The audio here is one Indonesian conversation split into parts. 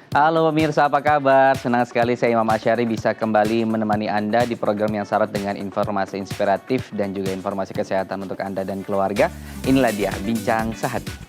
Halo pemirsa, apa kabar? Senang sekali saya Imam Asyari bisa kembali menemani Anda di program yang syarat dengan informasi inspiratif dan juga informasi kesehatan untuk Anda dan keluarga. Inilah dia, Bincang Sehati.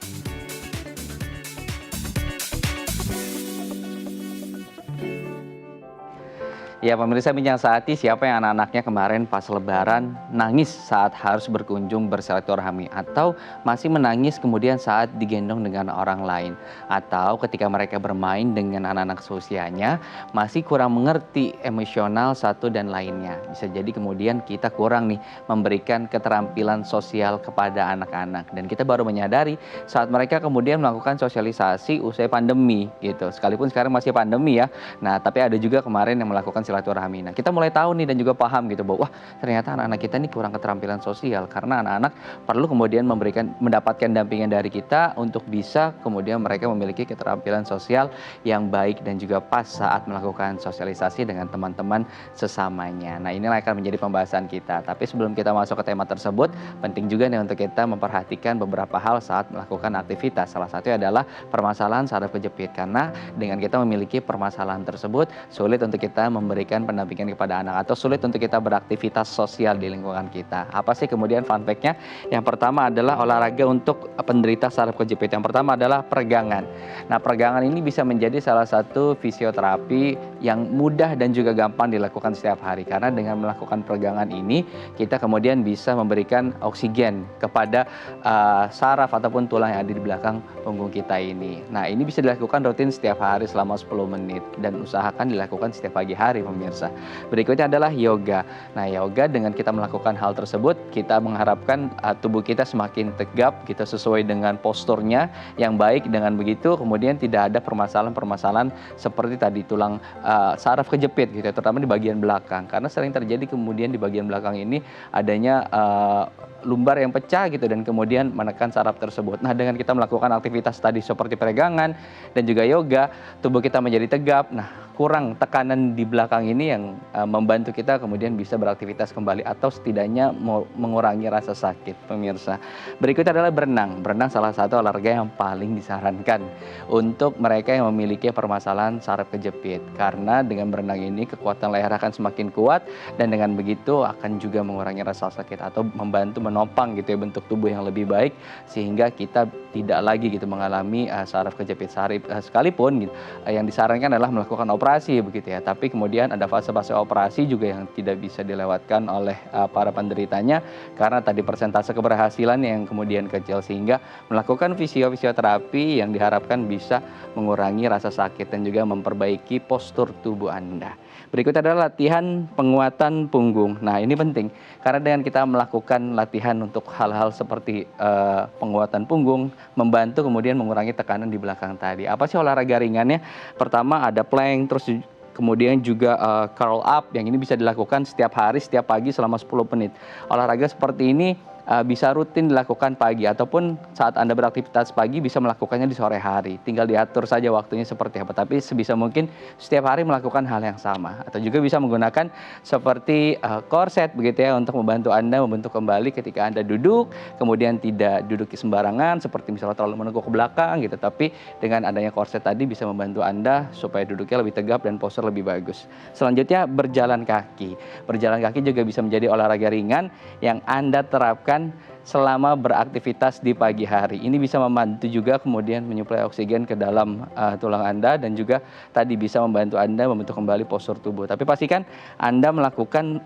Ya pemirsa Bincang Sehati, siapa yang anak-anaknya kemarin pas lebaran nangis saat harus berkunjung bersilaturahmi atau masih menangis kemudian saat digendong dengan orang lain atau ketika mereka bermain dengan anak-anak seusianya masih kurang mengerti emosional satu dan lainnya. Bisa jadi kemudian kita kurang nih memberikan keterampilan sosial kepada anak-anak dan kita baru menyadari saat mereka kemudian melakukan sosialisasi usai pandemi gitu. Sekalipun sekarang masih pandemi ya. Nah, tapi ada juga kemarin yang melakukan silaturahmi. Nah, kita mulai tahu nih dan juga paham gitu bahwa wah ternyata anak-anak kita ini kurang keterampilan sosial karena anak-anak perlu kemudian mendapatkan dampingan dari kita untuk bisa kemudian mereka memiliki keterampilan sosial yang baik dan juga pas saat melakukan sosialisasi dengan teman-teman sesamanya. Nah, inilah akan menjadi pembahasan kita. Tapi sebelum kita masuk ke tema tersebut, penting juga nih untuk kita memperhatikan beberapa hal saat melakukan aktivitas. Salah satunya adalah permasalahan saraf kejepit karena dengan kita memiliki permasalahan tersebut sulit untuk kita memberikan pendampingan kepada anak atau sulit untuk kita beraktivitas sosial di lingkungan kita. Apa sih kemudian fun fact-nya? Yang pertama adalah olahraga untuk penderita saraf kejepit. Yang pertama adalah peregangan. Nah, peregangan ini bisa menjadi salah satu fisioterapi yang mudah dan juga gampang dilakukan setiap hari karena dengan melakukan peregangan ini kita kemudian bisa memberikan oksigen kepada saraf ataupun tulang yang ada di belakang punggung kita ini. Nah, ini bisa dilakukan rutin setiap hari selama 10 menit dan usahakan dilakukan setiap pagi hari pemirsa. Berikutnya adalah yoga. Nah, yoga dengan kita melakukan hal tersebut, kita mengharapkan tubuh kita semakin tegap, kita sesuai dengan posturnya yang baik. Dengan begitu kemudian tidak ada permasalahan-permasalahan seperti tadi tulang saraf kejepit gitu, terutama di bagian belakang. Karena sering terjadi kemudian di bagian belakang ini adanya lumbar yang pecah gitu dan kemudian menekan saraf tersebut. Nah, dengan kita melakukan aktivitas tadi seperti peregangan dan juga yoga, tubuh kita menjadi tegap. Nah, kurang tekanan di belakang ini yang membantu kita kemudian bisa beraktivitas kembali atau setidaknya mengurangi rasa sakit pemirsa. Berikutnya adalah berenang. Berenang salah satu olahraga yang paling disarankan untuk mereka yang memiliki permasalahan saraf kejepit karena dengan berenang ini kekuatan leher akan semakin kuat dan dengan begitu akan juga mengurangi rasa sakit atau membantu menopang gitu ya bentuk tubuh yang lebih baik sehingga kita tidak lagi gitu mengalami saraf kejepit sekalipun gitu. Yang disarankan adalah melakukan operasi begitu ya. Tapi kemudian ada fase-fase operasi juga yang tidak bisa dilewatkan oleh para penderitanya karena tadi persentase keberhasilan yang kemudian kecil sehingga melakukan fisioterapi yang diharapkan bisa mengurangi rasa sakit dan juga memperbaiki postur tubuh Anda. Berikut adalah latihan penguatan punggung. Nah, ini penting karena dengan kita melakukan latihan untuk hal-hal seperti penguatan punggung, membantu kemudian mengurangi tekanan di belakang tadi. Apa sih olahraga ringannya? Pertama ada plank, terus kemudian juga curl up yang ini bisa dilakukan setiap hari, setiap pagi selama 10 menit. Olahraga seperti ini bisa rutin dilakukan pagi ataupun saat Anda beraktivitas pagi bisa melakukannya di sore hari. Tinggal diatur saja waktunya seperti apa. Tapi sebisa mungkin setiap hari melakukan hal yang sama. Atau juga bisa menggunakan seperti korset begitu ya untuk membantu Anda membentuk kembali ketika Anda duduk, kemudian tidak duduk sembarangan seperti misalnya terlalu meneguk ke belakang gitu. Tapi dengan adanya korset tadi bisa membantu Anda supaya duduknya lebih tegap dan postur lebih bagus. Selanjutnya berjalan kaki. Berjalan kaki juga bisa menjadi olahraga ringan yang Anda terapkan selama beraktivitas di pagi hari. Ini bisa membantu juga kemudian menyuplai oksigen ke dalam tulang Anda dan juga tadi bisa membantu Anda membentuk kembali postur tubuh. Tapi pastikan Anda melakukan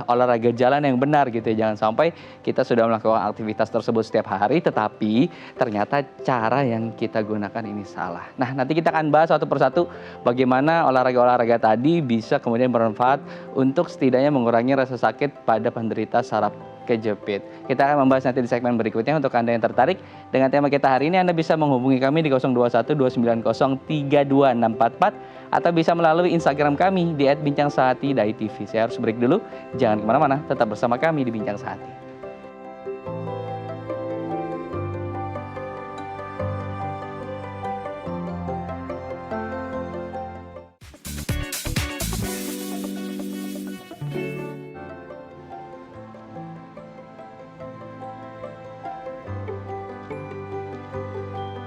olahraga jalan yang benar gitu ya. Jangan sampai kita sudah melakukan aktivitas tersebut setiap hari tetapi ternyata cara yang kita gunakan ini salah. Nah, nanti kita akan bahas satu persatu bagaimana olahraga-olahraga tadi bisa kemudian bermanfaat untuk setidaknya mengurangi rasa sakit pada penderita saraf kejepit. Kita akan membahas nanti di segmen berikutnya. Untuk Anda yang tertarik dengan tema kita hari ini, Anda bisa menghubungi kami di 021 290 32644 atau bisa melalui Instagram kami di @bincangsehati.tv. Saya harus break dulu. Jangan kemana-mana, tetap bersama kami di Bincang Sehati.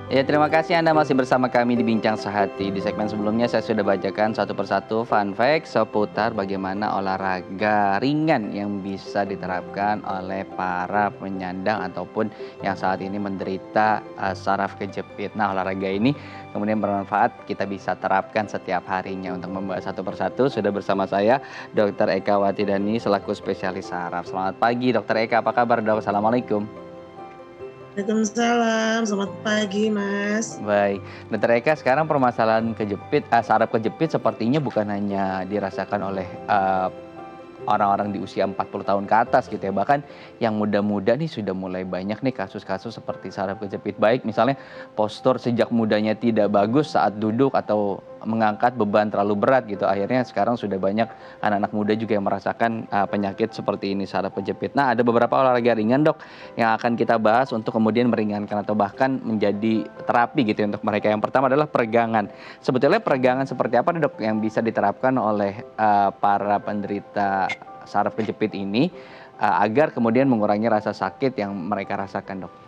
Ya, terima kasih Anda masih bersama kami di Bincang Sehati. Di segmen sebelumnya saya sudah bacakan satu persatu fun fact seputar bagaimana olahraga ringan yang bisa diterapkan oleh para penyandang ataupun yang saat ini menderita saraf kejepit. Nah, olahraga ini kemudian bermanfaat, kita bisa terapkan setiap harinya. Untuk membahas satu persatu sudah bersama saya Dr. Eka Watidani selaku spesialis saraf. Selamat pagi Dr. Eka, apa kabar Dok? Assalamualaikum. Waalaikumsalam, selamat pagi Mas. Baik, Dokter Eka, sekarang permasalahan saraf kejepit sepertinya bukan hanya dirasakan oleh orang-orang di usia 40 tahun ke atas gitu ya. Bahkan yang muda-muda nih sudah mulai banyak nih kasus-kasus seperti saraf kejepit. Baik misalnya postur sejak mudanya tidak bagus saat duduk atau mengangkat beban terlalu berat gitu. Akhirnya sekarang sudah banyak anak-anak muda juga yang merasakan penyakit seperti ini, saraf kejepit. Nah, ada beberapa olahraga ringan Dok yang akan kita bahas untuk kemudian meringankan atau bahkan menjadi terapi gitu ya untuk mereka. Yang pertama adalah peregangan. Sebetulnya peregangan seperti apa Dok yang bisa diterapkan oleh para penderita saraf kejepit ini agar kemudian mengurangi rasa sakit yang mereka rasakan Dok?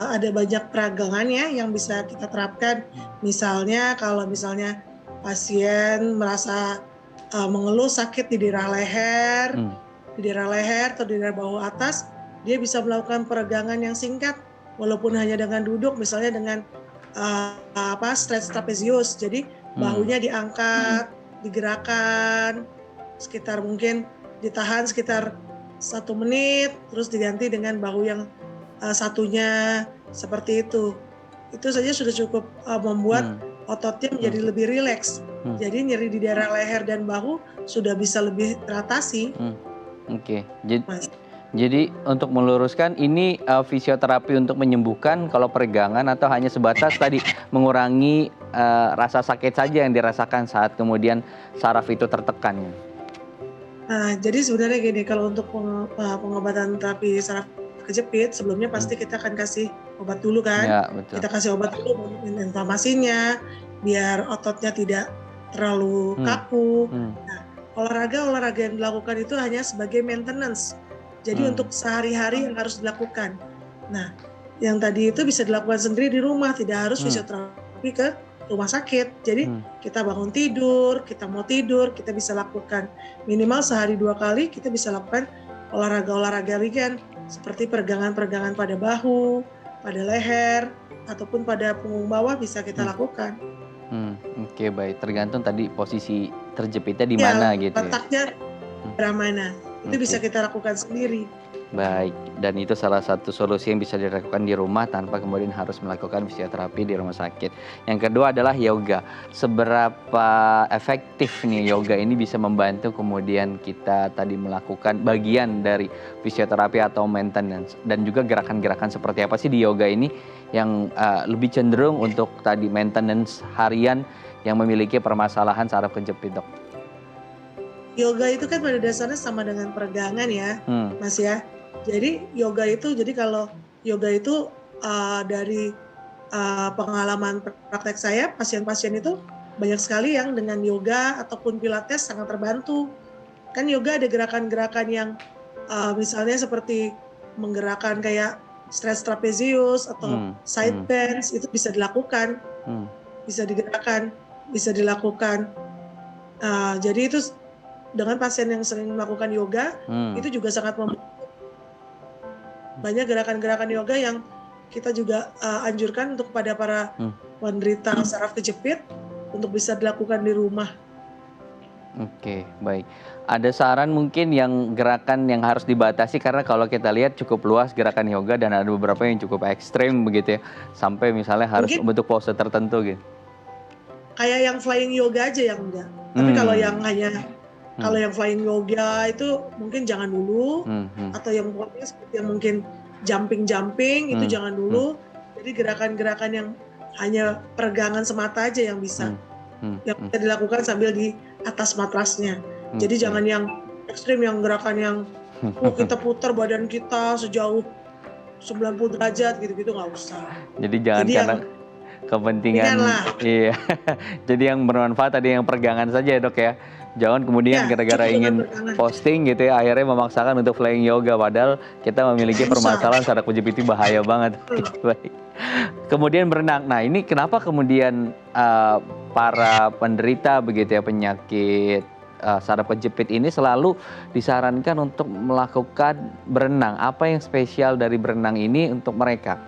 Ada banyak peragangan ya yang bisa kita terapkan. Misalnya kalau misalnya pasien merasa mengeluh sakit di Hmm. daerah leher atau di daerah bahu atas, dia bisa melakukan peregangan yang singkat, walaupun hanya dengan duduk, misalnya dengan stretch trapezius. Jadi Hmm. bahunya diangkat, digerakkan, sekitar mungkin ditahan sekitar 1 menit, terus diganti dengan bahu yang satunya, seperti itu. Itu saja sudah cukup membuat Hmm. ototnya Hmm. menjadi lebih rileks. Hmm. Jadi nyeri di daerah leher dan bahu sudah bisa lebih teratasi, Hmm. Oke. Mas. Jadi untuk meluruskan ini fisioterapi untuk menyembuhkan kalau peregangan atau hanya sebatas tadi mengurangi rasa sakit saja yang dirasakan saat kemudian saraf itu tertekan? Nah, jadi sebenarnya gini, kalau untuk pengobatan terapi saraf kejepit, sebelumnya Hmm. pasti kita akan kasih obat dulu kan. Ya, betul. Kita kasih obat dulu inflamasinya, biar ototnya tidak terlalu Hmm. kaku. Hmm. Nah, olahraga yang dilakukan itu hanya sebagai maintenance. Jadi Hmm. untuk sehari-hari yang harus dilakukan. Nah, yang tadi itu bisa dilakukan sendiri di rumah, tidak harus Hmm. fisioterapi ke rumah sakit. Jadi Hmm. kita bangun tidur, kita mau tidur, kita bisa lakukan minimal sehari 2 kali, kita bisa lakukan olahraga-olahraga ringan seperti peregangan-peregangan pada bahu, pada leher, ataupun pada punggung bawah bisa kita Hmm. lakukan. Oke, baik. Tergantung tadi posisi terjepitnya di Ya, mana gitu ya. letaknya Hmm. daerah mana, itu bisa Oke. kita lakukan sendiri. Baik, dan itu salah satu solusi yang bisa dilakukan di rumah tanpa kemudian harus melakukan fisioterapi di rumah sakit. Yang kedua adalah yoga. Seberapa efektif nih yoga ini bisa membantu kemudian kita tadi melakukan bagian dari fisioterapi atau maintenance, dan juga gerakan-gerakan seperti apa sih di yoga ini yang lebih cenderung untuk tadi maintenance harian yang memiliki permasalahan saraf kejepit Dok? Yoga itu kan pada dasarnya sama dengan peregangan ya, Hmm. Mas ya. Jadi kalau yoga itu dari pengalaman praktek saya, pasien-pasien itu banyak sekali yang dengan yoga ataupun pilates sangat terbantu. Kan yoga ada gerakan-gerakan yang misalnya seperti menggerakkan kayak stretch trapezius atau Hmm. side Hmm. bends, itu bisa dilakukan, Hmm. bisa digerakkan, bisa dilakukan. Jadi itu dengan pasien yang sering melakukan yoga, Hmm. itu juga sangat banyak gerakan-gerakan yoga yang kita juga anjurkan untuk pada para Hmm. penderita saraf kejepit untuk bisa dilakukan di rumah. Oke, baik. Ada saran mungkin yang gerakan yang harus dibatasi, karena kalau kita lihat cukup luas gerakan yoga dan ada beberapa yang cukup ekstrim begitu ya, sampai misalnya harus Mungkin membentuk pose tertentu gitu. kayak yang flying yoga aja yang enggak. Tapi kalau yang flying yoga itu mungkin jangan dulu, atau yang pokoknya seperti yang mungkin jumping itu jangan dulu. Jadi gerakan-gerakan yang hanya peregangan semata aja yang bisa dilakukan sambil di atas matrasnya. Jadi jangan yang ekstrim, yang gerakan yang kita putar badan kita sejauh 90 derajat gitu-gitu nggak usah. Jadi jangan Jadi karena yang kepentingan, ringan lah. iya. Jadi yang bermanfaat tadi yang peregangan saja ya Dok ya. Jangan kemudian Ya, gara-gara cukup dengan ingin bertangan. posting gitu ya, akhirnya memaksakan untuk flying yoga, padahal kita memiliki Susah. permasalahan saraf kejepit itu bahaya banget. Oke, baik. Kemudian berenang. Nah, ini kenapa kemudian para penderita begitu ya penyakit saraf kejepit ini selalu disarankan untuk melakukan berenang? Apa yang spesial dari berenang ini untuk mereka?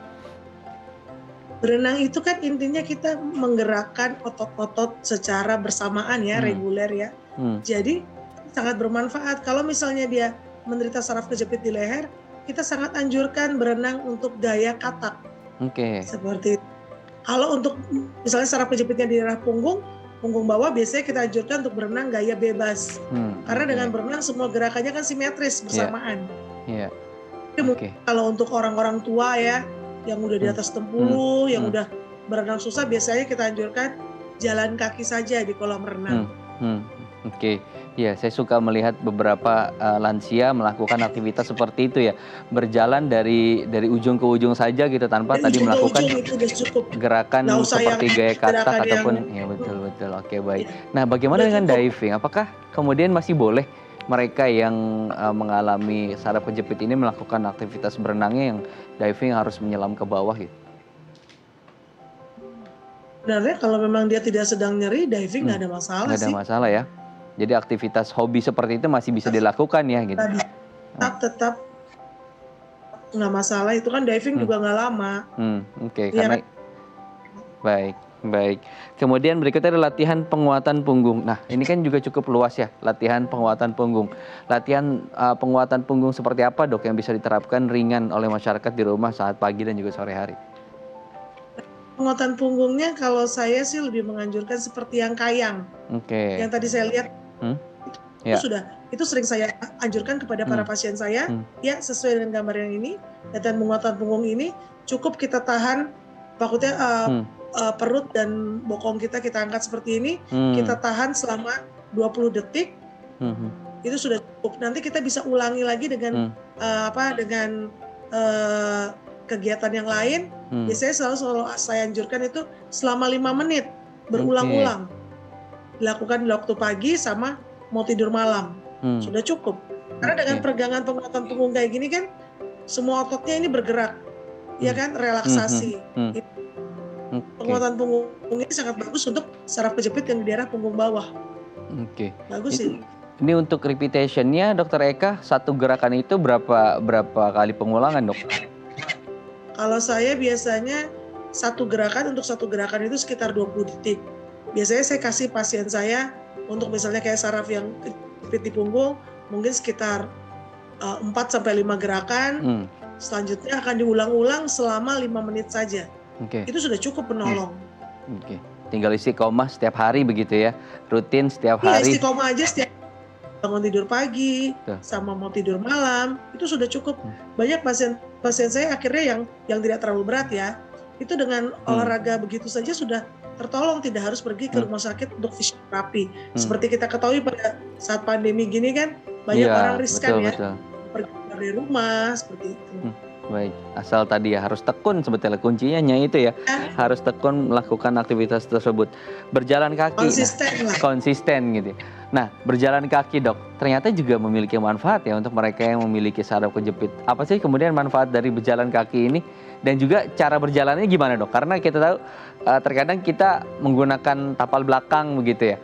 Berenang itu kan intinya kita menggerakkan otot-otot secara bersamaan ya, reguler ya. Jadi sangat bermanfaat. Kalau misalnya dia menderita saraf kejepit di leher, kita sangat anjurkan berenang untuk gaya katak. Oke. Seperti itu. Kalau untuk misalnya saraf kejepitnya di daerah punggung bawah biasanya kita anjurkan untuk berenang gaya bebas. Karena dengan berenang semua gerakannya kan simetris bersamaan. Iya. Oke. Kalau untuk orang-orang tua ya, yang udah di atas 60, yang udah berenang susah, biasanya kita anjurkan jalan kaki saja di kolam renang. Oke, ya saya suka melihat beberapa lansia melakukan aktivitas seperti itu ya, berjalan dari ujung ke ujung saja gitu tanpa tadi melakukan gerakan seperti gaya katak ataupun ya betul. Oke, baik. Nah, bagaimana dengan diving? Apakah kemudian masih boleh mereka yang mengalami saraf kejepit ini melakukan aktivitas berenangnya yang diving harus menyelam ke bawah gitu? Sebenarnya kalau memang dia tidak sedang nyeri, diving nggak ada masalah sih. Nggak ada masalah ya. Jadi aktivitas hobi seperti itu masih bisa dilakukan ya gitu? Tetap nggak masalah, itu kan diving juga nggak lama. Oke, karena baik. Kemudian berikutnya ada latihan penguatan punggung. Nah, ini kan juga cukup luas ya, latihan penguatan punggung. Latihan penguatan punggung seperti apa dok yang bisa diterapkan ringan oleh masyarakat di rumah saat pagi dan juga sore hari? Penguatan punggungnya kalau saya sih lebih menganjurkan seperti yang kayang. Oke. Yang tadi saya lihat itu sering saya anjurkan kepada para pasien saya. Ya, sesuai dengan gambar yang ini, latihan penguatan punggung ini cukup kita tahan, takutnya perut dan bokong kita angkat seperti ini, kita tahan selama 20 detik. Itu sudah cukup. Nanti kita bisa ulangi lagi dengan dengan kegiatan yang lain. Biasanya selalu saya anjurkan itu selama 5 menit berulang-ulang. Dilakukan di waktu pagi sama mau tidur malam. Sudah cukup. Karena dengan peregangan penguatan punggung kayak gini kan semua ototnya ini bergerak. Ya kan, relaksasi. Penguatan punggung ini sangat bagus untuk saraf kejepit yang di daerah punggung bawah. Oke. Bagus sih. Ini untuk repetition-nya Dokter Eka, satu gerakan itu berapa kali pengulangan, Dok? Kalau saya biasanya satu gerakan itu sekitar 20 detik. Biasanya saya kasih pasien saya untuk misalnya kayak saraf yang kejepit di punggung, mungkin sekitar 4-5 gerakan. Selanjutnya akan diulang-ulang selama 5 menit saja. Itu sudah cukup menolong. Tinggal istiqomah setiap hari begitu ya, rutin setiap hari. Iya, istiqomah aja setiap bangun tidur pagi sama mau tidur malam, itu sudah cukup. Banyak pasien saya akhirnya yang tidak terlalu berat ya, itu dengan olahraga begitu saja sudah tertolong, tidak harus pergi ke rumah sakit untuk fisioterapi. Seperti kita ketahui pada saat pandemi gini kan banyak orang riskan pergi dari rumah seperti itu. Baik, asal tadi ya harus tekun, sebetulnya kuncinya itu ya, harus tekun melakukan aktivitas tersebut. Berjalan kaki, konsisten gitu. Nah, berjalan kaki dok, ternyata juga memiliki manfaat ya untuk mereka yang memiliki saraf kejepit. Apa sih kemudian manfaat dari berjalan kaki ini? Dan juga cara berjalannya gimana dok? Karena kita tahu terkadang kita menggunakan tapal belakang begitu ya.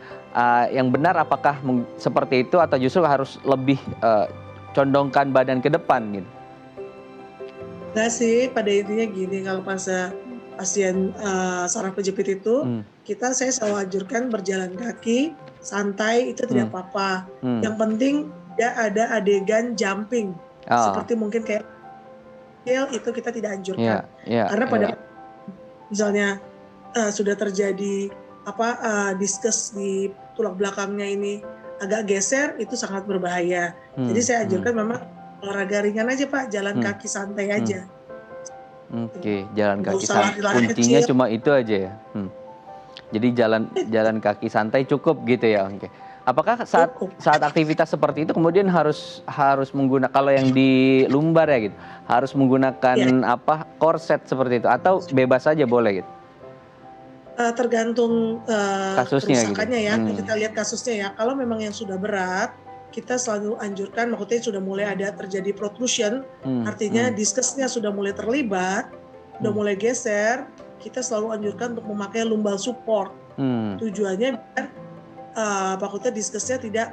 Yang benar apakah seperti itu atau justru harus lebih condongkan badan ke depan gitu? Enggak sih, pada intinya gini, kalau pasien saraf kejepit itu, saya selalu anjurkan berjalan kaki, santai, itu tidak apa-apa. Yang penting tidak ada adegan jumping, seperti mungkin kayak itu kita tidak anjurkan. Karena pada misalnya sudah terjadi diskus di tulang belakangnya ini agak geser, itu sangat berbahaya. Jadi saya anjurkan memang olahraga ringan aja Pak, jalan kaki santai aja. Oke, jalan kaki santai. Kuncinya cuma itu aja ya. Jadi jalan kaki santai cukup gitu ya. Oke. Apakah saat aktivitas seperti itu kemudian harus menggunakan, kalau yang di lumbar ya gitu, harus menggunakan korset seperti itu atau bebas saja boleh gitu? tergantung Kasusnya gitu. kerusakannya ya. Kita lihat kasusnya ya. Kalau memang yang sudah berat, kita selalu anjurkan, maksudnya sudah mulai ada terjadi protrusion, artinya diskusnya sudah mulai terlibat, sudah mulai geser, kita selalu anjurkan untuk memakai lumbal support. Tujuannya biar maksudnya diskusnya tidak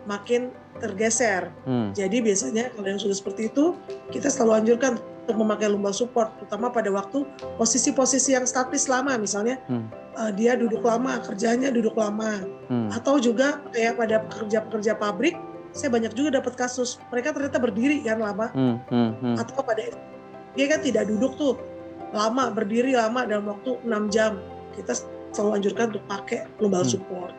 makin tergeser. Jadi biasanya kalau yang sudah seperti itu, kita selalu anjurkan untuk memakai lumbal support, terutama pada waktu posisi-posisi yang statis lama, misalnya dia duduk lama, kerjanya duduk lama, atau juga kayak pada pekerja-pekerja pabrik, saya banyak juga dapat kasus mereka ternyata berdiri kan lama, atau pada dia kan tidak duduk tuh lama, berdiri lama dalam waktu 6 jam, kita selalu anjurkan untuk pakai lumbal support.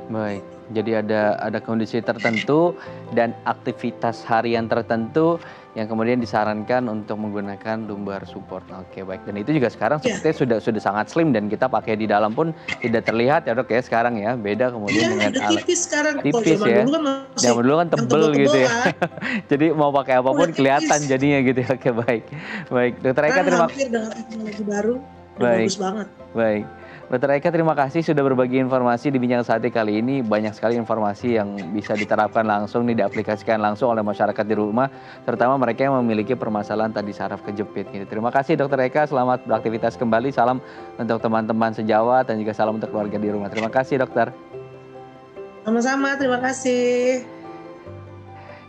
Baik, jadi ada kondisi tertentu dan aktivitas harian tertentu yang kemudian disarankan untuk menggunakan lumbar support. Oke, baik. Dan itu juga sekarang sepertinya sudah sangat slim dan kita pakai di dalam pun tidak terlihat ya Dok ya sekarang ya. Beda kemudian dengan udah alat. Tipis sekarang. Tipis ya. Dulu kan zaman dulu kan tebel gitu ya. Kan? Jadi mau pakai apapun kelihatan jadinya gitu ya. Oke, baik. Baik, Dokter Eka terima kasih. Dengan teknologi baru, bagus banget. Baik. Dokter Eka terima kasih sudah berbagi informasi di Bincang Sehati kali ini. Banyak sekali informasi yang bisa diterapkan langsung, diaplikasikan langsung oleh masyarakat di rumah, terutama mereka yang memiliki permasalahan tadi saraf kejepit. Gitu. Terima kasih Dokter Eka, selamat beraktivitas kembali. Salam untuk teman-teman sejawat dan juga salam untuk keluarga di rumah. Terima kasih Dokter. Sama-sama, terima kasih.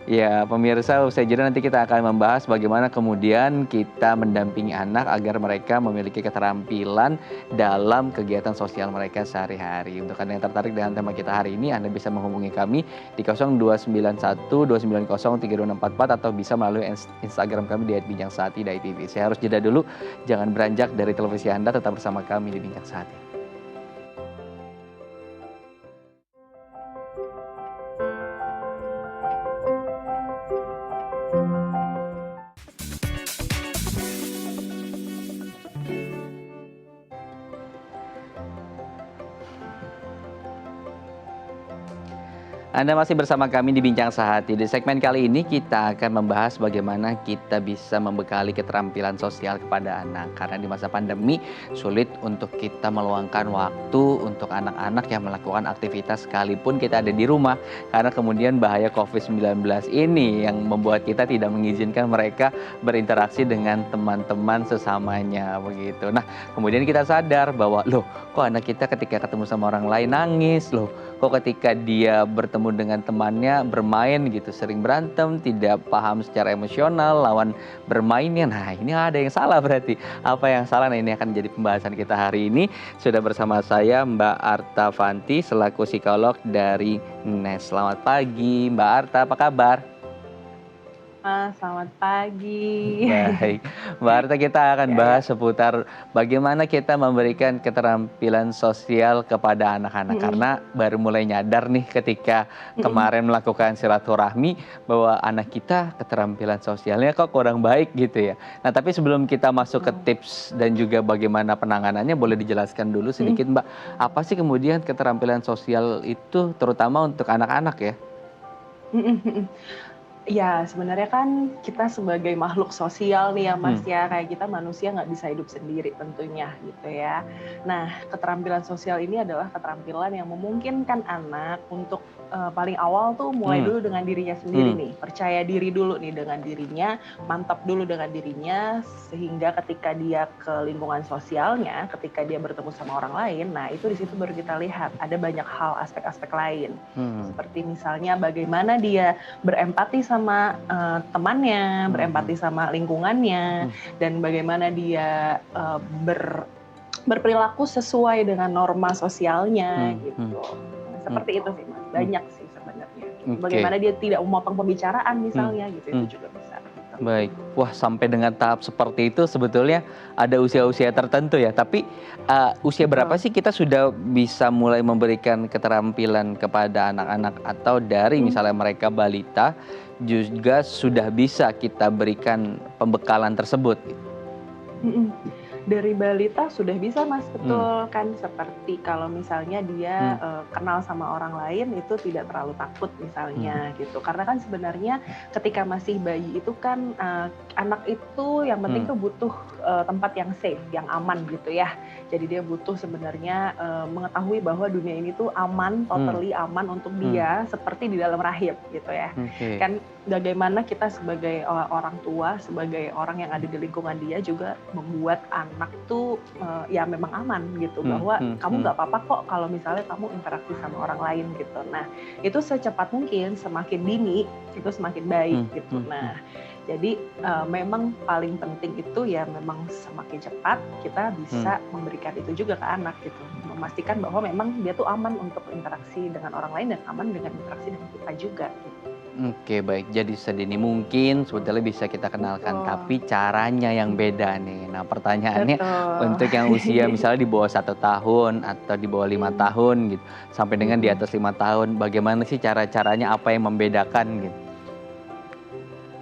Ya, pemirsa, usai jeda nanti kita akan membahas bagaimana kemudian kita mendampingi anak agar mereka memiliki keterampilan dalam kegiatan sosial mereka sehari-hari. Untuk Anda yang tertarik dengan tema kita hari ini, Anda bisa menghubungi kami di 0291 290 3244 atau bisa melalui Instagram kami di @bincang_sehati.tv. Saya harus jeda dulu, jangan beranjak dari televisi Anda, tetap bersama kami di Bincang Sehati. Anda masih bersama kami di Bincang Sehati. Di segmen kali ini kita akan membahas bagaimana kita bisa membekali keterampilan sosial kepada anak. Karena di masa pandemi sulit untuk kita meluangkan waktu untuk anak-anak yang melakukan aktivitas sekalipun kita ada di rumah. Karena kemudian bahaya COVID-19 ini yang membuat kita tidak mengizinkan mereka berinteraksi dengan teman-teman sesamanya begitu. Nah, kemudian kita sadar bahwa loh, kok anak kita ketika ketemu sama orang lain nangis, loh, kok ketika dia bertemu dengan temannya bermain gitu sering berantem, tidak paham secara emosional lawan bermainnya. Nah, ini ada yang salah berarti. Apa yang salah? Nah, ini akan jadi pembahasan kita hari ini. Sudah bersama saya Mbak Arta Fanti selaku psikolog dari NES. Selamat pagi Mbak Arta, apa kabar? Selamat pagi. Baik, Mbak Arta, kita akan bahas seputar bagaimana kita memberikan keterampilan sosial kepada anak-anak. Karena baru mulai nyadar nih ketika kemarin melakukan silaturahmi bahwa anak kita keterampilan sosialnya kok kurang baik gitu ya. Nah, tapi sebelum kita masuk ke tips dan juga bagaimana penanganannya, boleh dijelaskan dulu sedikit Mbak, apa sih kemudian keterampilan sosial itu terutama untuk anak-anak ya? Ya, sebenarnya kan kita sebagai makhluk sosial nih ya Mas ya, kayak kita manusia nggak bisa hidup sendiri tentunya gitu ya. Nah, keterampilan sosial ini adalah keterampilan yang memungkinkan anak untuk paling awal tuh mulai dulu dengan dirinya sendiri nih, percaya diri dulu nih dengan dirinya, mantap dulu dengan dirinya, sehingga ketika dia ke lingkungan sosialnya, ketika dia bertemu sama orang lain, nah itu di situ baru kita lihat ada banyak hal aspek-aspek lain, seperti misalnya bagaimana dia berempati sama temannya, berempati sama lingkungannya, dan bagaimana dia berperilaku sesuai dengan norma sosialnya gitu. Seperti itu sih Mas, banyak sih sebenarnya. Bagaimana dia tidak memotong pembicaraan misalnya gitu, itu juga bisa. Gitu. Baik, wah sampai dengan tahap seperti itu sebetulnya ada usia-usia tertentu ya. Tapi usia berapa sih kita sudah bisa mulai memberikan keterampilan kepada anak-anak, atau dari misalnya mereka balita juga sudah bisa kita berikan pembekalan tersebut? Dari balita sudah bisa Mas, betul kan, seperti kalau misalnya dia kenal sama orang lain itu tidak terlalu takut misalnya gitu, karena kan sebenarnya ketika masih bayi itu kan anak itu yang penting tuh butuh tempat yang safe, yang aman gitu ya. Jadi dia butuh sebenarnya mengetahui bahwa dunia ini tuh aman, totally aman untuk dia seperti di dalam rahim gitu ya. Kan bagaimana kita sebagai orang tua, sebagai orang yang ada di lingkungan dia juga membuat anak tuh ya memang aman gitu, bahwa kamu nggak apa-apa kok kalau misalnya kamu interaksi sama orang lain gitu. Nah itu secepat mungkin, semakin dini itu semakin baik gitu. Nah jadi memang paling penting itu ya memang semakin cepat kita bisa memberikan itu juga ke anak gitu, memastikan bahwa memang dia tuh aman untuk interaksi dengan orang lain dan aman dengan interaksi dengan kita juga gitu. Oke, baik. Jadi sedini mungkin sebetulnya bisa kita kenalkan, tapi caranya yang beda nih. Nah, pertanyaannya untuk yang usia misalnya di bawah 1 tahun atau di bawah 5 tahun gitu, sampai dengan di atas 5 tahun, bagaimana sih cara-caranya, apa yang membedakan gitu?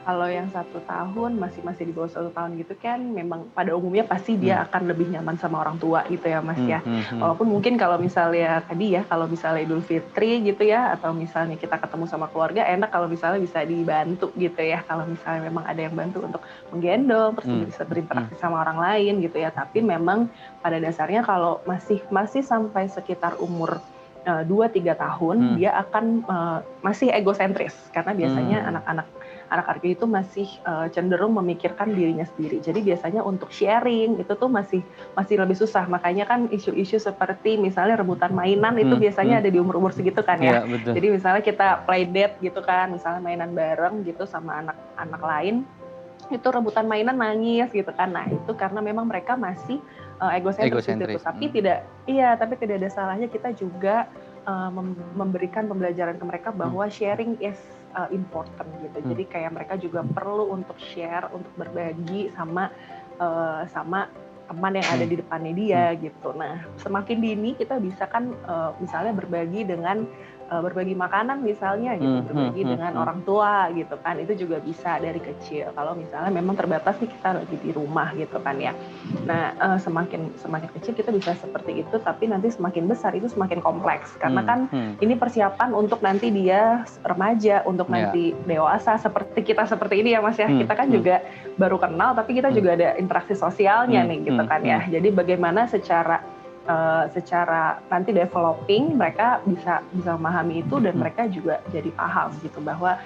Kalau yang 1 tahun masih di bawah 1 tahun gitu kan, memang pada umumnya pasti dia akan lebih nyaman sama orang tua gitu ya Mas ya. Walaupun mungkin kalau misalnya tadi ya, kalau misalnya Idul Fitri gitu ya, atau misalnya kita ketemu sama keluarga, enak kalau misalnya bisa dibantu gitu ya. Kalau misalnya memang ada yang bantu untuk menggendong, terus bisa berinteraksi sama orang lain gitu ya. Tapi memang pada dasarnya kalau masih sampai sekitar umur 2-3 tahun, dia akan masih egosentris, karena biasanya anak-anak itu masih cenderung memikirkan dirinya sendiri. Jadi biasanya untuk sharing itu tuh masih lebih susah. Makanya kan isu-isu seperti misalnya rebutan mainan itu biasanya ada di umur-umur segitu kan ya. Jadi misalnya kita play date gitu kan, misalnya mainan bareng gitu sama anak-anak lain, itu rebutan mainan nangis gitu kan. Nah itu karena memang mereka masih egosentris gitu. Tapi tidak ada salahnya kita juga memberikan pembelajaran ke mereka bahwa sharing is important gitu. Jadi kayak mereka juga perlu untuk share, untuk berbagi sama teman yang ada di depannya dia gitu. Nah semakin dini kita bisa kan misalnya berbagi dengan berbagi makanan misalnya gitu, berbagi dengan orang tua gitu kan, itu juga bisa dari kecil. Kalau misalnya memang terbatas nih kita lagi di rumah gitu kan ya. Nah semakin kecil kita bisa seperti itu, tapi nanti semakin besar itu semakin kompleks, karena kan ini persiapan untuk nanti dia remaja, untuk nanti dewasa seperti kita seperti ini ya Mas ya. Kita kan juga baru kenal, tapi kita juga ada interaksi sosialnya nih gitu kan ya. Jadi bagaimana secara nanti developing mereka bisa memahami itu, dan mereka juga jadi paham gitu bahwa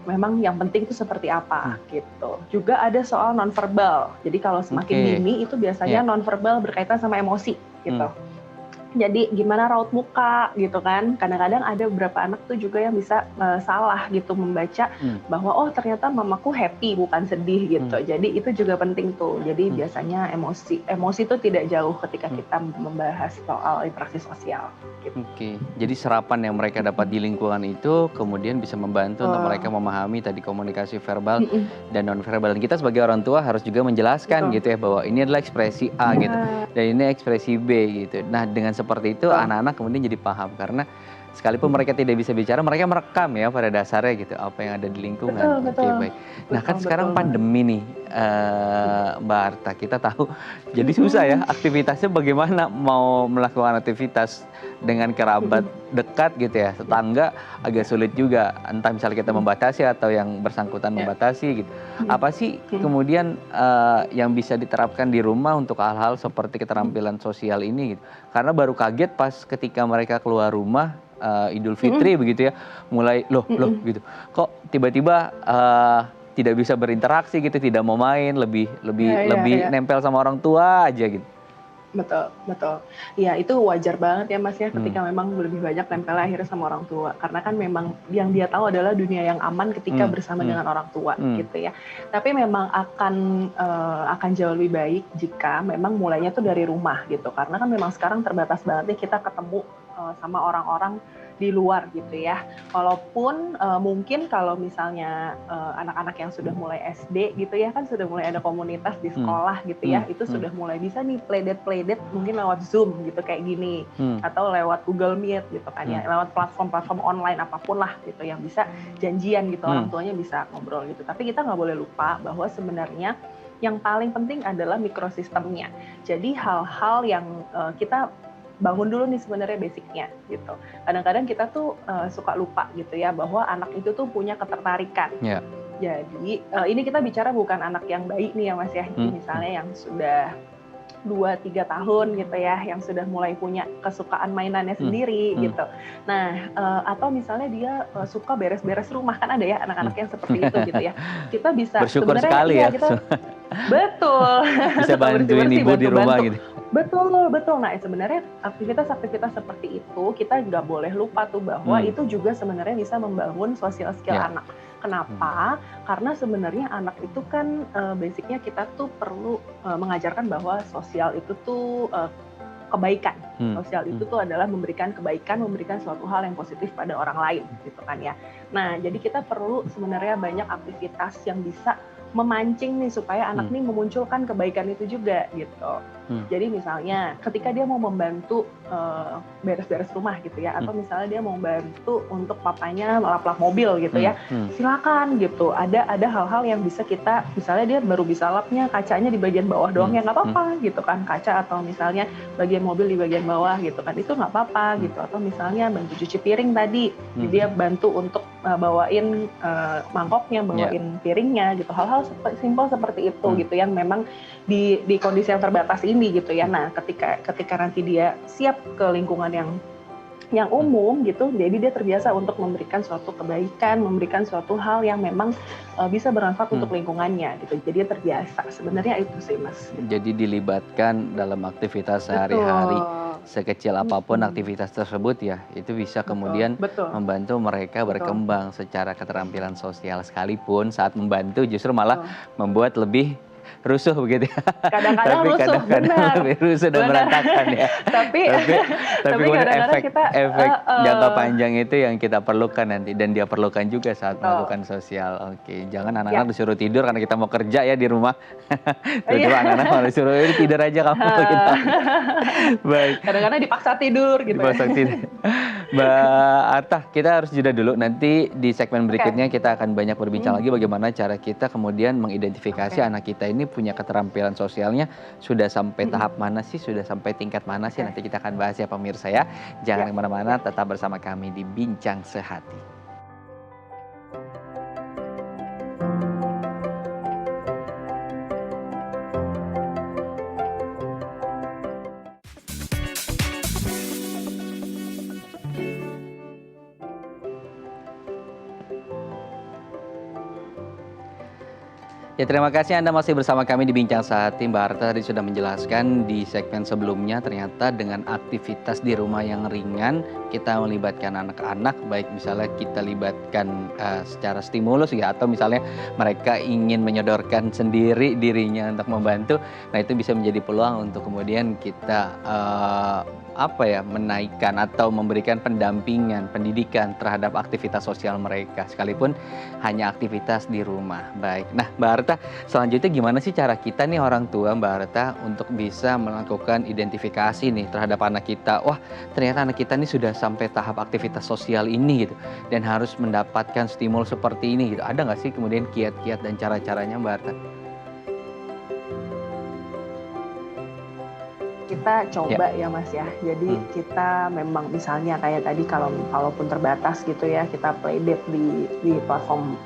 memang yang penting itu seperti apa gitu. Juga ada soal nonverbal. Jadi kalau semakin dini itu biasanya nonverbal berkaitan sama emosi gitu. Jadi gimana raut muka gitu kan. Kadang-kadang ada beberapa anak tuh juga yang bisa salah gitu membaca bahwa oh ternyata mamaku happy bukan sedih gitu. Jadi itu juga penting tuh. Jadi biasanya emosi itu tidak jauh ketika kita membahas soal interaksi sosial gitu. Jadi serapan yang mereka dapat di lingkungan itu kemudian bisa membantu untuk mereka memahami tadi komunikasi verbal dan non verbal. Dan kita sebagai orang tua harus juga menjelaskan gitu ya, bahwa ini adalah ekspresi A gitu dan ini ekspresi B gitu. Nah dengan seperti itu anak-anak kemudian jadi paham, karena sekalipun mereka tidak bisa bicara, mereka merekam ya pada dasarnya gitu apa yang ada di lingkungan. Baik. Nah kan sekarang pandemi nih Mbak Arta, kita tahu jadi susah ya aktivitasnya, bagaimana mau melakukan aktivitas dengan kerabat dekat gitu ya, tetangga agak sulit juga, entah misalnya kita membatasi atau yang bersangkutan membatasi gitu. Apa sih kemudian yang bisa diterapkan di rumah untuk hal-hal seperti keterampilan sosial ini gitu? Karena baru kaget pas ketika mereka keluar rumah Idul Fitri begitu ya, mulai loh gitu, kok tiba-tiba tidak bisa berinteraksi gitu, tidak mau main, lebih nempel sama orang tua aja gitu. Betul. Ya itu wajar banget ya Mas ya, ketika memang lebih banyak nempel akhirnya sama orang tua. Karena kan memang yang dia tahu adalah dunia yang aman ketika bersama dengan orang tua gitu ya. Tapi memang akan jauh lebih baik jika memang mulainya tuh dari rumah gitu. Karena kan memang sekarang terbatas banget nih kita ketemu sama orang-orang di luar gitu ya. Walaupun mungkin kalau misalnya anak-anak yang sudah mulai SD gitu ya, kan sudah mulai ada komunitas di sekolah gitu ya, itu sudah mulai bisa nih playdate mungkin lewat Zoom gitu kayak gini, atau lewat Google Meet gitu kan ya, lewat platform online apapun lah gitu yang bisa janjian gitu, orang tuanya bisa ngobrol gitu. Tapi kita nggak boleh lupa bahwa sebenarnya yang paling penting adalah mikrosistemnya. Jadi hal-hal yang kita bangun dulu nih sebenarnya basicnya gitu. Kadang-kadang kita tuh suka lupa gitu ya, bahwa anak itu tuh punya ketertarikan. Jadi ini kita bicara bukan anak yang baik nih ya Mas ya. Jadi misalnya yang sudah 2-3 tahun gitu ya, yang sudah mulai punya kesukaan mainannya sendiri gitu. Nah, atau misalnya dia suka beres-beres rumah, kan ada ya anak-anak yang seperti itu gitu ya. Kita bisa bersyukur sebenarnya sekali ya. kita betul. Bisa bantuin ibu di rumah gitu. Betul, betul. Nah, sebenarnya aktivitas-aktivitas seperti itu kita nggak boleh lupa tuh bahwa itu juga sebenarnya bisa membangun social skill anak. Kenapa? Karena sebenarnya anak itu kan basicnya kita tuh perlu mengajarkan bahwa sosial itu tuh kebaikan. Sosial itu tuh adalah memberikan kebaikan, memberikan suatu hal yang positif pada orang lain, gitu kan ya. Nah, jadi kita perlu sebenarnya banyak aktivitas yang bisa memancing nih supaya anak nih memunculkan kebaikan itu juga gitu. Jadi misalnya ketika dia mau membantu beres-beres rumah gitu ya, atau misalnya dia mau bantu untuk papanya lap-lap mobil gitu ya, silakan gitu. Ada hal-hal yang bisa kita, misalnya dia baru bisa lapnya kacanya di bagian bawah doang ya nggak apa-apa gitu kan, kaca atau misalnya bagian mobil di bagian bawah gitu kan, itu nggak apa-apa gitu. Atau misalnya bantu cuci piring tadi, dia bantu untuk bawain mangkoknya, bawain piringnya gitu. Hal-hal simpel seperti itu gitu yang memang di kondisi yang terbatas ini gitu ya. Nah, ketika nanti dia siap ke lingkungan yang umum gitu, jadi dia terbiasa untuk memberikan suatu kebaikan, memberikan suatu hal yang memang bisa bermanfaat untuk lingkungannya gitu. Jadi dia terbiasa. Sebenarnya itu sih, Mas. Jadi dilibatkan dalam aktivitas sehari-hari. Sekecil apapun aktivitas tersebut ya, itu bisa kemudian membantu mereka berkembang secara keterampilan sosial, sekalipun saat membantu justru malah membuat lebih rusuh begitu ya. Kadang-kadang rusuh, kadang-kadang lebih rusuh dan berantakan ya. tapi kemudian kadang-kadang efek jangka panjang itu yang kita perlukan nanti, dan dia perlukan juga saat melakukan sosial. Oke, jangan anak-anak disuruh tidur karena kita mau kerja ya di rumah. Tiba-tiba anak-anak mau disuruh tidur aja kamu gitu. Baik. Kadang-kadang dipaksa tidur gitu. Dipaksa tidur. Mbak Arta, kita harus jeda dulu. Nanti di segmen berikutnya kita akan banyak berbincang lagi bagaimana cara kita kemudian mengidentifikasi anak kita ini punya keterampilan sosialnya sudah sampai tahap mana sih, sudah sampai tingkat mana sih. Nanti kita akan bahas ya pemirsa ya. Jangan kemana-mana, tetap bersama kami di Bincang Sehati. Ya, terima kasih Anda masih bersama kami di Bincang Sehati. Mbak Arta tadi sudah menjelaskan di segmen sebelumnya, ternyata dengan aktivitas di rumah yang ringan, kita melibatkan anak-anak, baik misalnya kita libatkan secara stimulus ya, atau misalnya mereka ingin menyodorkan sendiri dirinya untuk membantu. Nah, itu bisa menjadi peluang untuk kemudian kita menaikkan atau memberikan pendampingan, pendidikan terhadap aktivitas sosial mereka, sekalipun hanya aktivitas di rumah. Baik, nah Mbak Arta, selanjutnya gimana sih cara kita nih orang tua Mbak Arta untuk bisa melakukan identifikasi nih terhadap anak kita? Wah, ternyata anak kita nih sudah sampai tahap aktivitas sosial ini gitu, dan harus mendapatkan stimul seperti ini gitu. Ada nggak sih kemudian kiat-kiat dan cara-caranya Mbak Arta? Kita coba ya Mas ya. Jadi kita memang misalnya kayak tadi kalaupun terbatas gitu ya, kita playdate di platform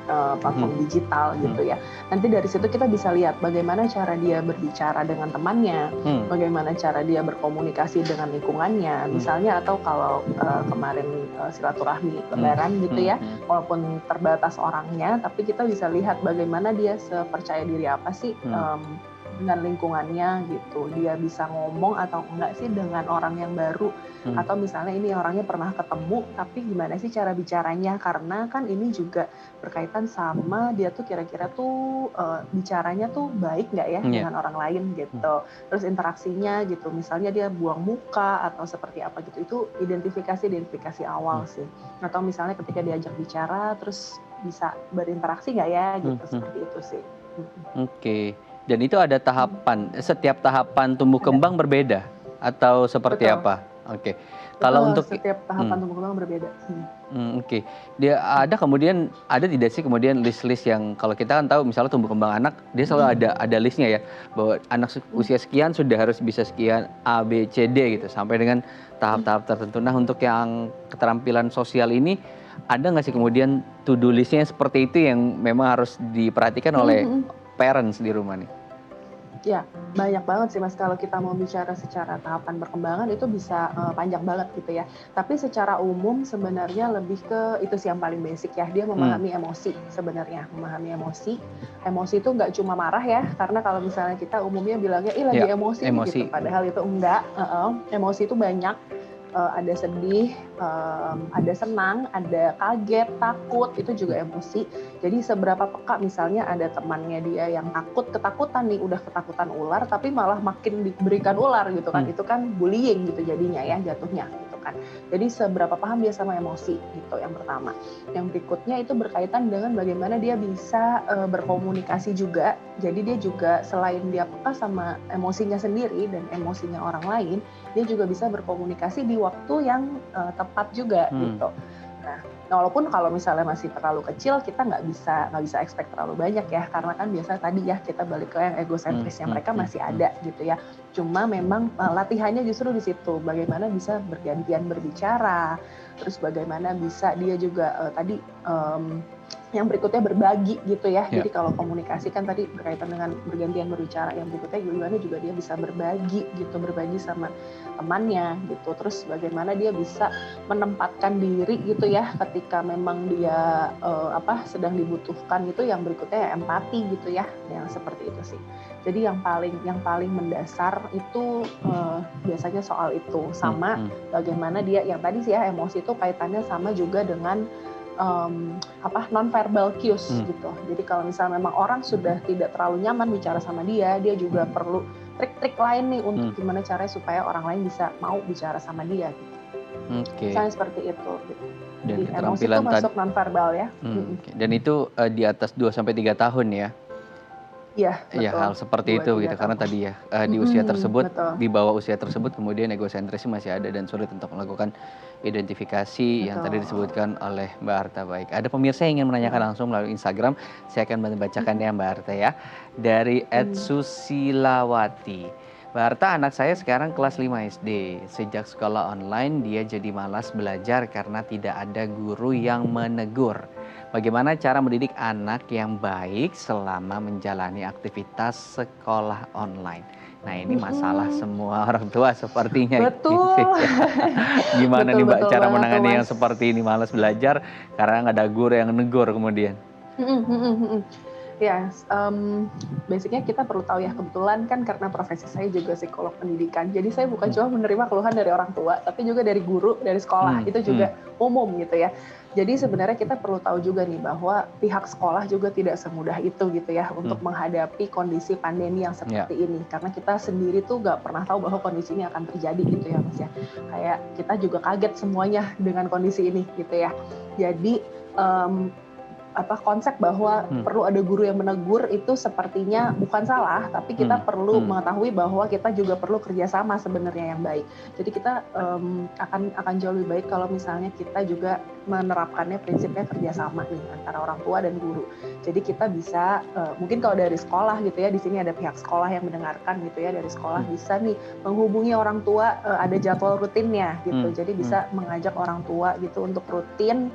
digital gitu ya. Nanti dari situ kita bisa lihat bagaimana cara dia berbicara dengan temannya, bagaimana cara dia berkomunikasi dengan lingkungannya. Misalnya atau kalau kemarin silaturahmi lebaran gitu ya, walaupun terbatas orangnya, tapi kita bisa lihat bagaimana dia sepercaya diri apa sih dengan lingkungannya gitu. Dia bisa ngomong atau enggak sih dengan orang yang baru, atau misalnya ini orangnya pernah ketemu tapi gimana sih cara bicaranya, karena kan ini juga berkaitan sama dia tuh kira-kira tuh bicaranya tuh baik nggak ya dengan orang lain gitu. Terus interaksinya gitu, misalnya dia buang muka atau seperti apa gitu, itu identifikasi awal sih. Atau misalnya ketika diajak bicara terus bisa berinteraksi nggak ya gitu, seperti itu sih. Oke. Dan itu ada tahapan, setiap tahapan tumbuh kembang berbeda atau seperti apa? Oke. Kalau untuk setiap tahapan tumbuh kembang berbeda. Oke. Dia kemudian ada tidak sih kemudian list-list yang kalau kita kan tahu misalnya tumbuh kembang anak, dia selalu ada listnya ya, bahwa anak usia sekian sudah harus bisa sekian A, B, C, D gitu sampai dengan tahap-tahap tertentu. Nah, untuk yang keterampilan sosial ini Ada nggak sih kemudian to do list-nya seperti itu yang memang harus diperhatikan oleh parents di rumah nih? Ya, banyak banget sih Mas, kalau kita mau bicara secara tahapan perkembangan itu bisa panjang banget gitu ya. Tapi secara umum sebenarnya lebih ke itu sih yang paling basic ya, dia memahami emosi sebenarnya, memahami emosi. Emosi itu nggak cuma marah ya, karena kalau misalnya kita umumnya bilangnya, ih lagi emosi gitu, padahal itu enggak. Emosi itu banyak, ada sedih, ada senang, ada kaget, takut, itu juga emosi. Jadi seberapa peka misalnya ada temannya dia yang ketakutan nih, udah ketakutan ular, tapi malah makin diberikan ular gitu kan, itu kan bullying gitu jadinya ya jatuhnya gitu kan. Jadi seberapa paham dia sama emosi gitu yang pertama. Yang berikutnya itu berkaitan dengan bagaimana dia bisa berkomunikasi juga. Jadi dia juga selain dia peka sama emosinya sendiri dan emosinya orang lain, dia juga bisa berkomunikasi di waktu yang tepat juga gitu. Nah, walaupun kalau misalnya masih terlalu kecil, kita nggak bisa expect terlalu banyak ya, karena kan biasa tadi ya kita balik ke yang egosentrisnya mereka masih ada gitu ya. Cuma memang latihannya justru di situ, bagaimana bisa bergantian berbicara, terus bagaimana bisa dia juga tadi yang berikutnya berbagi gitu ya. Jadi kalau komunikasi kan tadi berkaitan dengan bergantian berbicara, yang berikutnya gimana juga dia bisa berbagi gitu, berbagi sama temannya gitu. Terus bagaimana dia bisa menempatkan diri gitu ya ketika memang dia sedang dibutuhkan gitu. Yang berikutnya ya empati gitu ya, yang seperti itu sih. Jadi yang paling mendasar itu biasanya soal itu, sama bagaimana dia yang tadi sih ya, emosi itu kaitannya sama juga dengan non-verbal cues gitu. Jadi kalau misalnya memang orang sudah tidak terlalu nyaman bicara sama dia juga perlu trik-trik lain nih untuk gimana caranya supaya orang lain bisa mau bicara sama dia gitu. Misalnya seperti itu gitu. Dan jadi emosi itu masuk non-verbal ya. Dan itu di atas 2-3 tahun ya? Iya, betul. Ya, hal seperti itu gitu, karena tadi ya di usia tersebut, di bawah usia tersebut kemudian egosentrisnya masih ada dan sulit untuk melakukan identifikasi yang tadi disebutkan oleh Mbak Arta. Baik, ada pemirsa yang ingin menanyakan langsung melalui Instagram, saya akan bacakan ya Mbak Arta ya. Dari @susilawati. Mbak Arta, anak saya sekarang kelas 5 SD. Sejak sekolah online dia jadi malas belajar karena tidak ada guru yang menegur. Bagaimana cara mendidik anak yang baik selama menjalani aktivitas sekolah online? Nah, ini masalah semua orang tua sepertinya. Betul. Gitu ya. Gimana nih Mbak cara menangani Mas. yang seperti ini, malas belajar karena nggak ada guru yang negur kemudian? Ya, basicnya kita perlu tahu ya, kebetulan kan karena profesi saya juga psikolog pendidikan, jadi saya bukan cuma menerima keluhan dari orang tua, tapi juga dari guru, dari sekolah, itu juga umum gitu ya. Jadi sebenarnya kita perlu tahu juga nih bahwa pihak sekolah juga tidak semudah itu gitu ya untuk menghadapi kondisi pandemi yang seperti ini, karena kita sendiri tuh nggak pernah tahu bahwa kondisi ini akan terjadi gitu ya Mas ya. Kayak kita juga kaget semuanya dengan kondisi ini gitu ya. Jadi konsep bahwa perlu ada guru yang menegur itu sepertinya bukan salah, tapi kita perlu mengetahui bahwa kita juga perlu kerjasama sebenarnya yang baik. Jadi kita akan jauh lebih baik kalau misalnya kita juga menerapkannya prinsipnya kerjasama nih antara orang tua dan guru. Jadi kita bisa mungkin kalau dari sekolah gitu ya, di sini ada pihak sekolah yang mendengarkan gitu ya, dari sekolah bisa nih menghubungi orang tua, ada jadwal rutinnya gitu. Jadi bisa mengajak orang tua gitu untuk rutin,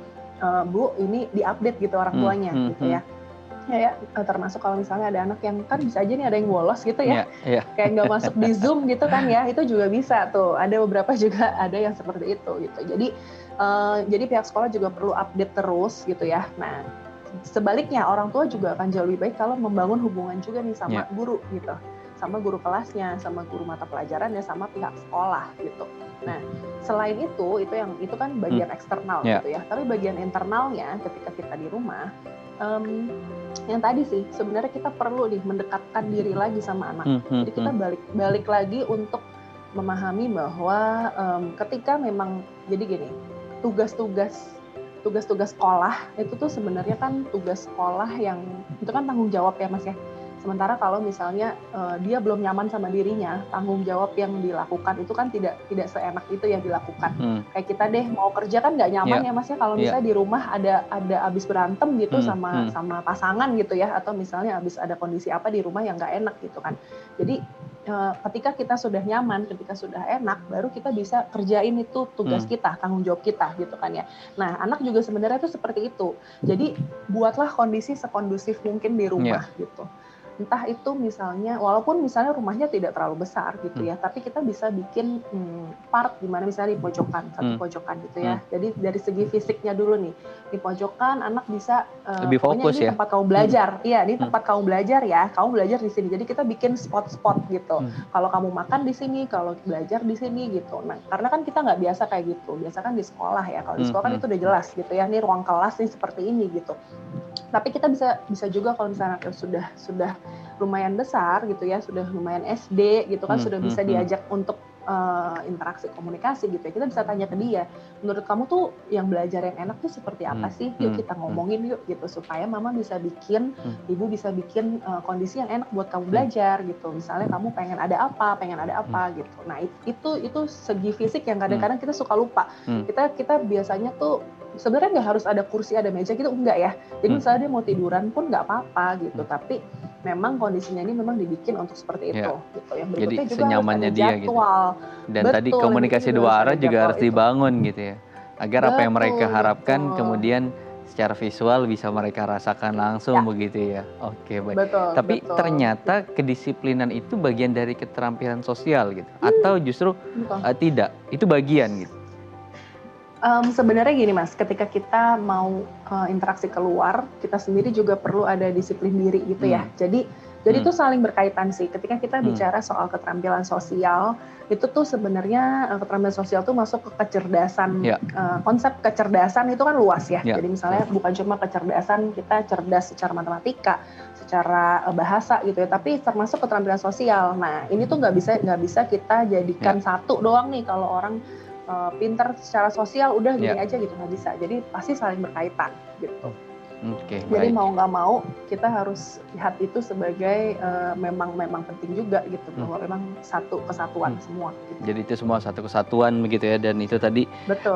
Bu, ini diupdate gitu orang tuanya gitu ya. Ya, termasuk kalau misalnya ada anak yang kan bisa aja nih ada yang bolos gitu ya, kayak nggak masuk di Zoom gitu kan ya, itu juga bisa tuh. Ada beberapa juga ada yang seperti itu gitu. Jadi pihak sekolah juga perlu update terus gitu ya. Nah, sebaliknya orang tua juga akan jauh lebih baik kalau membangun hubungan juga nih sama guru gitu, sama guru kelasnya, sama guru mata pelajarannya, sama pihak sekolah gitu. Nah, selain itu kan bagian eksternal gitu ya. Tapi bagian internalnya ketika kita di rumah, yang tadi sih sebenarnya kita perlu nih mendekatkan diri lagi sama anak. Jadi kita balik lagi untuk memahami bahwa ketika memang jadi gini, tugas-tugas sekolah itu tuh sebenarnya kan tugas sekolah yang itu kan tanggung jawab ya Mas ya. Sementara kalau misalnya dia belum nyaman sama dirinya, tanggung jawab yang dilakukan itu kan tidak seenak itu yang dilakukan. Kayak kita deh mau kerja kan nggak nyaman ya Mas ya, kalau misalnya di rumah ada abis berantem gitu sama pasangan gitu ya, atau misalnya abis ada kondisi apa di rumah yang nggak enak gitu kan. Jadi ketika kita sudah nyaman, ketika sudah enak, baru kita bisa kerjain itu tugas kita, tanggung jawab kita gitu kan ya. Nah, anak juga sebenarnya itu seperti itu. Jadi buatlah kondisi sekondusif mungkin di rumah gitu. Entah itu misalnya, walaupun misalnya rumahnya tidak terlalu besar gitu ya, tapi kita bisa bikin part di mana misalnya di pojokan, satu pojokan gitu ya. Jadi dari segi fisiknya dulu nih, di pojokan anak bisa lebih fokus ini ya. tempat kamu belajar. Iya, ini tempat kamu belajar ya. Kamu belajar di sini. Jadi kita bikin spot-spot gitu. Kalau kamu makan di sini, kalau belajar di sini gitu. Nah, karena kan kita nggak biasa kayak gitu. Biasa kan di sekolah ya. Kalau di sekolah kan itu udah jelas gitu ya. Ini ruang kelas nih seperti ini gitu. Tapi kita bisa juga kalau misalnya sudah lumayan besar gitu ya, sudah lumayan SD gitu kan, sudah bisa diajak untuk interaksi komunikasi gitu ya. Kita bisa tanya ke dia, menurut kamu tuh yang belajar yang enak tuh seperti apa sih? Yuk kita ngomongin yuk gitu, supaya mama bisa bikin, ibu bisa bikin kondisi yang enak buat kamu belajar gitu. Misalnya kamu pengen ada apa gitu. Nah itu segi fisik yang kadang-kadang kita suka lupa. Kita biasanya tuh sebenarnya nggak harus ada kursi, ada meja gitu, enggak ya. Jadi misalnya dia mau tiduran pun nggak apa-apa gitu, tapi memang kondisinya ini memang dibikin untuk seperti itu gitu. Yang berikutnya jadi juga senyamannya harus ada dia jadwal. gitu. Dan tadi komunikasi dua arah juga harus dibangun gitu ya. Agar apa yang mereka harapkan kemudian secara visual bisa mereka rasakan langsung begitu ya. Oke, baik. Tapi ternyata kedisiplinan itu bagian dari keterampilan sosial gitu. Atau justru tidak, itu bagian gitu. Sebenarnya gini Mas, ketika kita mau interaksi keluar, kita sendiri juga perlu ada disiplin diri gitu ya. Jadi itu saling berkaitan sih. Ketika kita bicara soal keterampilan sosial, itu tuh sebenarnya keterampilan sosial tuh masuk ke kecerdasan. Konsep kecerdasan itu kan luas ya. Jadi misalnya bukan cuma kecerdasan kita cerdas secara matematika, secara bahasa gitu ya, tapi termasuk keterampilan sosial. Nah ini tuh nggak bisa kita jadikan satu doang nih. Kalau orang pintar secara sosial udah gini aja gitu, nggak bisa. Jadi pasti saling berkaitan gitu. Jadi mau nggak mau kita harus lihat itu sebagai memang penting juga gitu, bahwa memang satu kesatuan semua gitu. Jadi itu semua satu kesatuan begitu ya. Dan itu tadi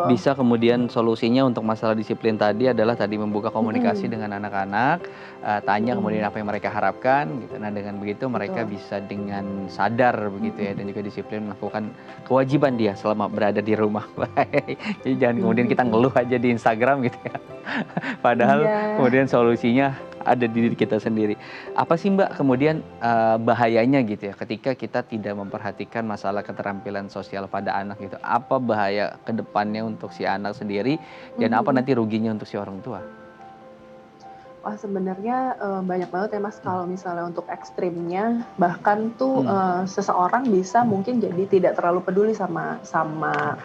bisa kemudian solusinya untuk masalah disiplin tadi adalah tadi membuka komunikasi dengan anak-anak, tanya kemudian apa yang mereka harapkan gitu. Nah dengan begitu mereka bisa dengan sadar begitu ya, dan juga disiplin melakukan kewajiban dia selama berada di rumah. Jadi jangan kemudian kita ngeluh aja di Instagram gitu ya. Padahal kemudian solusinya ada di diri kita sendiri. Apa sih Mbak kemudian bahayanya gitu ya ketika kita tidak memperhatikan masalah keterampilan sosial pada anak gitu? Apa bahaya ke depannya untuk si anak sendiri dan apa nanti ruginya untuk si orang tua? Wah sebenarnya banyak banget ya Mas, kalau misalnya untuk ekstrimnya, bahkan tuh seseorang bisa mungkin jadi tidak terlalu peduli sama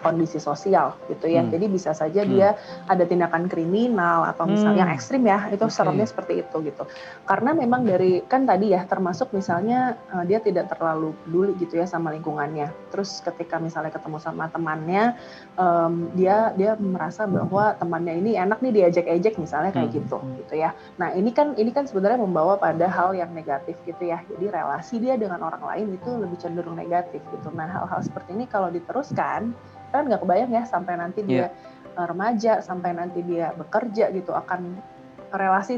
kondisi sosial gitu ya. Jadi bisa saja dia ada tindakan kriminal atau misalnya yang ekstrim ya, itu seremnya seperti itu gitu. Karena memang dari kan tadi ya, termasuk misalnya dia tidak terlalu peduli gitu ya sama lingkungannya. Terus ketika misalnya ketemu sama temannya, dia merasa bahwa temannya ini enak nih diajak-ejek misalnya kayak gitu ya. Nah ini kan sebenarnya membawa pada hal yang negatif gitu ya. Jadi relasi dia dengan orang lain itu lebih cenderung negatif gitu. Nah hal-hal seperti ini kalau diteruskan, kan nggak kebayang ya sampai nanti dia remaja, sampai nanti dia bekerja gitu, akan relasi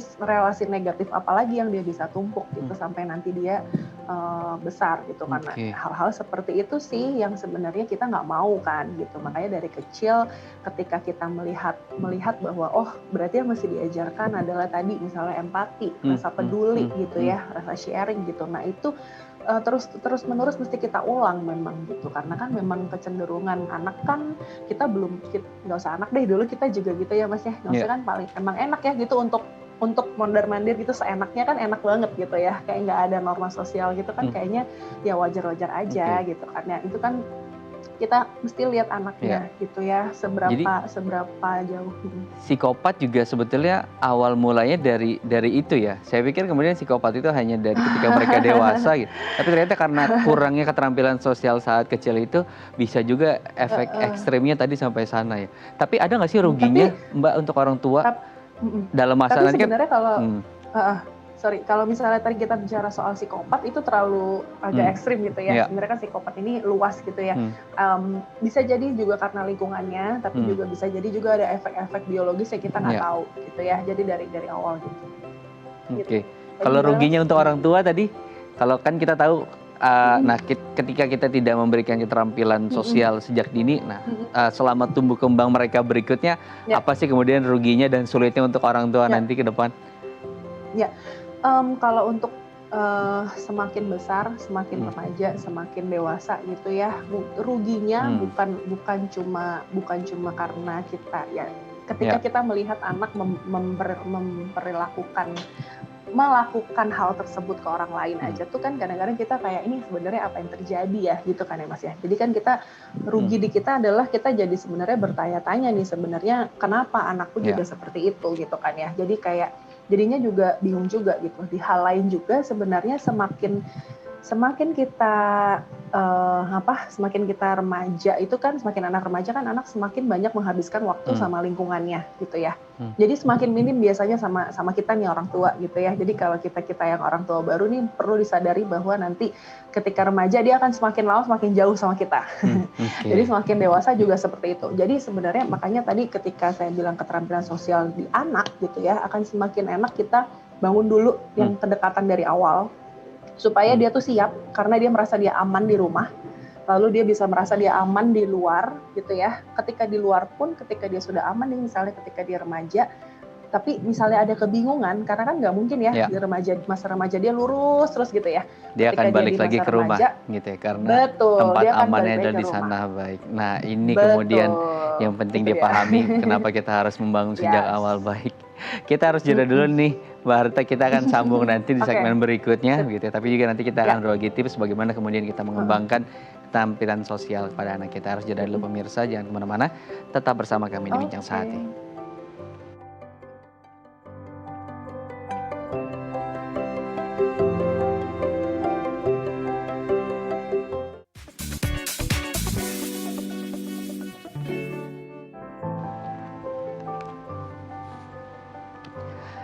negatif apalagi yang dia bisa tumpuk gitu sampai nanti dia besar gitu. Karena hal-hal seperti itu sih yang sebenarnya kita nggak mau kan gitu. Makanya dari kecil ketika kita melihat bahwa oh berarti yang mesti diajarkan adalah tadi misalnya empati, rasa peduli gitu ya, rasa sharing gitu. Nah itu terus menerus mesti kita ulang memang gitu, karena kan memang kecenderungan anak kan kita nggak usah anak deh, dulu kita juga gitu ya Mas ya, maksudnya kan paling emang enak ya gitu untuk mondar-mandir gitu, seenaknya kan enak banget gitu ya, kayak nggak ada norma sosial gitu kan, kayaknya ya wajar-wajar aja gitu kan ya. Itu kan kita mesti lihat anaknya gitu ya, seberapa jauh. Psikopat juga sebetulnya awal mulanya dari itu ya. Saya pikir kemudian psikopat itu hanya dari ketika mereka dewasa gitu. Tapi ternyata karena kurangnya keterampilan sosial saat kecil itu bisa juga efek ekstrimnya tadi sampai sana ya. Tapi ada nggak sih ruginya Mbak untuk orang tua dalam masa nanti kan? Kalau misalnya tadi kita bicara soal psikopat itu terlalu agak ekstrim gitu ya. Sebenarnya kan psikopat ini luas gitu ya. Bisa jadi juga karena lingkungannya, tapi juga bisa jadi juga ada efek-efek biologis yang kita nggak tahu gitu ya. Jadi dari awal gitu. Oke. Kalau ruginya untuk orang tua tadi, kalau kan kita tahu Nah, ketika kita tidak memberikan keterampilan sosial sejak dini, nah selama tumbuh kembang mereka berikutnya, apa sih kemudian ruginya dan sulitnya untuk orang tua nanti ke depan? Ya, kalau untuk semakin besar, semakin remaja, semakin dewasa gitu ya, ruginya bukan cuma karena kita ya. Ketika kita melihat anak melakukan hal tersebut ke orang lain aja tuh kan kadang-kadang kita kayak ini sebenarnya apa yang terjadi ya gitu kan ya Mas ya. Jadi kan kita rugi di kita adalah kita jadi sebenarnya bertanya-tanya nih sebenarnya kenapa anakku juga seperti itu gitu kan ya. Jadi kayak jadinya juga bingung juga gitu. Di hal lain juga sebenarnya semakin kita semakin kita remaja itu kan semakin anak remaja kan anak semakin banyak menghabiskan waktu sama lingkungannya gitu ya. Jadi semakin minim biasanya sama kita nih orang tua gitu ya. Jadi kalau kita yang orang tua baru nih perlu disadari bahwa nanti ketika remaja dia akan semakin lama semakin jauh sama kita. Jadi semakin dewasa juga seperti itu. Jadi sebenarnya makanya tadi ketika saya bilang keterampilan sosial di anak gitu ya akan semakin enak kita bangun dulu yang kedekatan dari awal. Supaya dia tuh siap karena dia merasa dia aman di rumah, lalu dia bisa merasa dia aman di luar gitu ya. Ketika di luar pun ketika dia sudah aman nih misalnya ketika dia remaja, tapi misalnya ada kebingungan karena kan nggak mungkin ya di masa remaja dia lurus terus gitu ya. Dia ketika akan balik lagi ke rumah gitu ya karena tempat amannya ada di sana baik. Nah ini kemudian yang penting gitu dipahami kenapa kita harus membangun sejak awal baik. Kita harus jeda dulu nih Mbak Harta, kita akan sambung nanti di segmen berikutnya gitu ya. Tapi juga nanti kita akan berbagi tips bagaimana kemudian kita mengembangkan keterampilan sosial kepada anak kita. Harus jeda dulu pemirsa, jangan kemana-mana, tetap bersama kami di Bincang Sehati.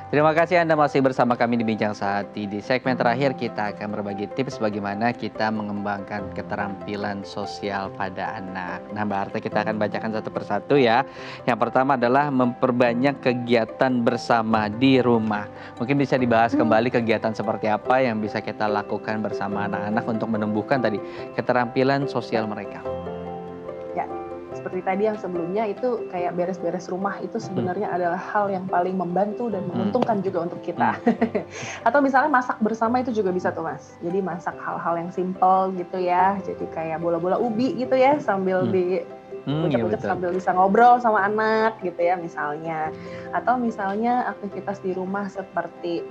Terima kasih Anda masih bersama kami di Bincang Sehati. Di segmen terakhir kita akan berbagi tips bagaimana kita mengembangkan keterampilan sosial pada anak. Nah Mbak Harta, kita akan bacakan satu persatu ya. Yang pertama adalah memperbanyak kegiatan bersama di rumah. Mungkin bisa dibahas kembali kegiatan seperti apa yang bisa kita lakukan bersama anak-anak untuk menumbuhkan tadi keterampilan sosial mereka. Seperti tadi yang sebelumnya itu kayak beres-beres rumah itu sebenarnya adalah hal yang paling membantu dan menguntungkan juga untuk kita. Atau misalnya masak bersama itu juga bisa tuh Mas. Jadi masak hal-hal yang simple gitu ya. Jadi kayak bola-bola ubi gitu ya sambil ucap-ucap sambil bisa ngobrol sama anak gitu ya misalnya. Atau misalnya aktivitas di rumah seperti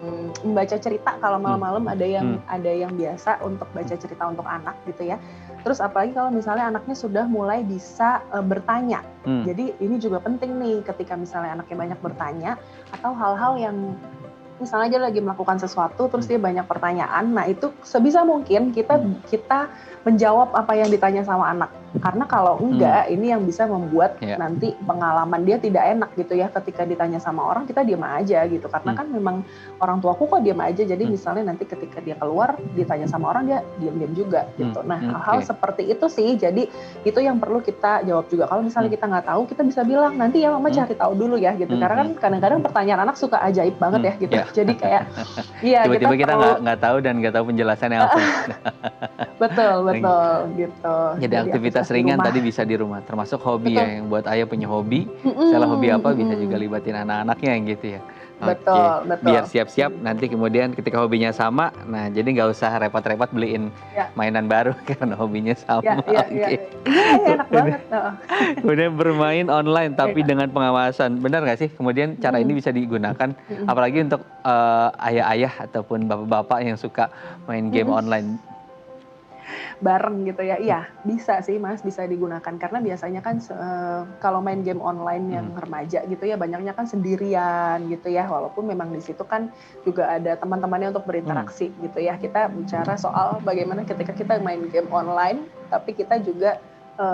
membaca cerita kalau malam-malam ada yang biasa untuk baca cerita untuk anak gitu ya. Terus apalagi kalau misalnya anaknya sudah mulai bisa bertanya. Jadi ini juga penting nih ketika misalnya anaknya banyak bertanya atau hal-hal yang misalnya dia lagi melakukan sesuatu terus dia banyak pertanyaan. Nah, itu sebisa mungkin kita menjawab apa yang ditanya sama anak. Karena kalau enggak, ini yang bisa membuat nanti pengalaman dia tidak enak gitu ya. Ketika ditanya sama orang, kita diam aja gitu. Karena kan memang orang tuaku kok diam aja. Jadi misalnya nanti ketika dia keluar, ditanya sama orang, dia diam-diam juga gitu. Nah, hal-hal seperti itu sih. Jadi itu yang perlu kita jawab juga. Kalau misalnya kita nggak tahu, kita bisa bilang, nanti ya mama cari tahu dulu ya gitu. Karena kan kadang-kadang pertanyaan anak suka ajaib banget ya gitu. Jadi kayak, tiba-tiba kita nggak tahu dan nggak tahu penjelasannya apa. Betul gitu. Jadi aktivitas ringan tadi bisa di rumah, termasuk hobi ya, yang buat ayah punya hobi, salah hobi apa bisa juga libatin anak-anaknya gitu ya. Betul. Biar siap-siap nanti kemudian ketika hobinya sama, nah jadi nggak usah repot-repot beliin mainan baru karena hobinya sama. Iya, enak banget. Kemudian bermain online tapi dengan pengawasan, benar nggak sih? Kemudian cara ini bisa digunakan, apalagi untuk ayah-ayah ataupun bapak-bapak yang suka main game online. Bareng gitu ya, iya bisa sih Mas, bisa digunakan karena biasanya kan kalau main game online yang remaja gitu ya banyaknya kan sendirian gitu ya, walaupun memang di situ kan juga ada teman-temannya untuk berinteraksi gitu ya. Kita bicara soal bagaimana ketika kita main game online tapi kita juga